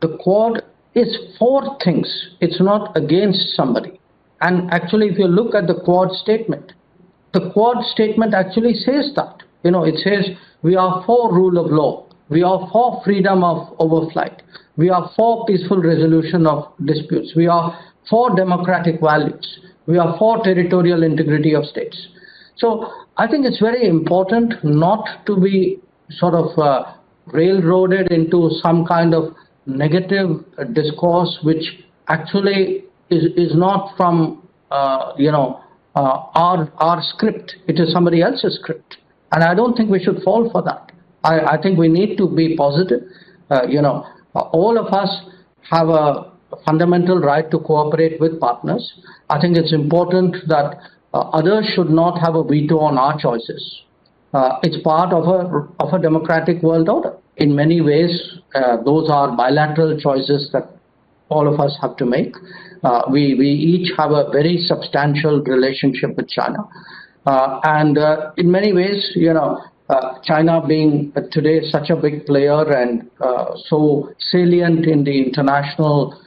the Quad is for things. It's not against somebody. And actually, if you look at the Quad statement actually says that. It says we are for rule of law. We are for freedom of overflight. We are for peaceful resolution of disputes. We are for democratic values. We are for territorial integrity of states. So I think it's very important not to be sort of railroaded into some kind of negative discourse, which actually is not from our script. It is somebody else's script, and I don't think we should fall for that. I think we need to be positive. All of us have a fundamental right to cooperate with partners. I think it's important that others should not have a veto on our choices. It's part of a democratic world order. In many ways, those are bilateral choices that all of us have to make. We each have a very substantial relationship with China. And in many ways, China being today such a big player and so salient in the international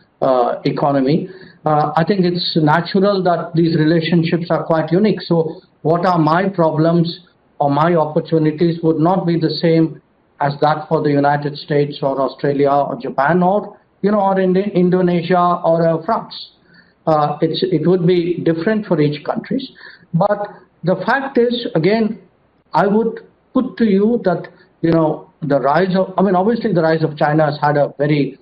economy, I think it's natural that these relationships are quite unique. So what are my problems or my opportunities would not be the same as that for the United States or Australia or Japan or in Indonesia or France. It would be different for each country. But the fact is, again, I would put to you that the rise of, obviously the rise of China has had a very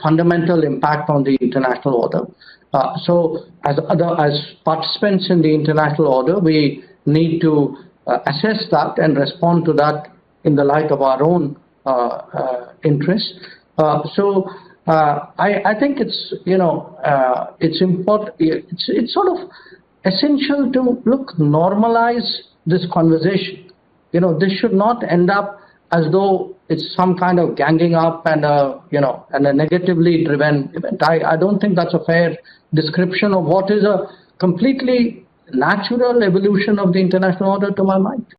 fundamental impact on the international order. So as participants in the international order, we need to assess that and respond to that in the light of our own interests. So I think it's it's important. It's sort of essential to normalize this conversation. This should not end up as though it's some kind of ganging up and a negatively driven event. I don't think that's a fair description of what is a completely natural evolution of the international order to my mind.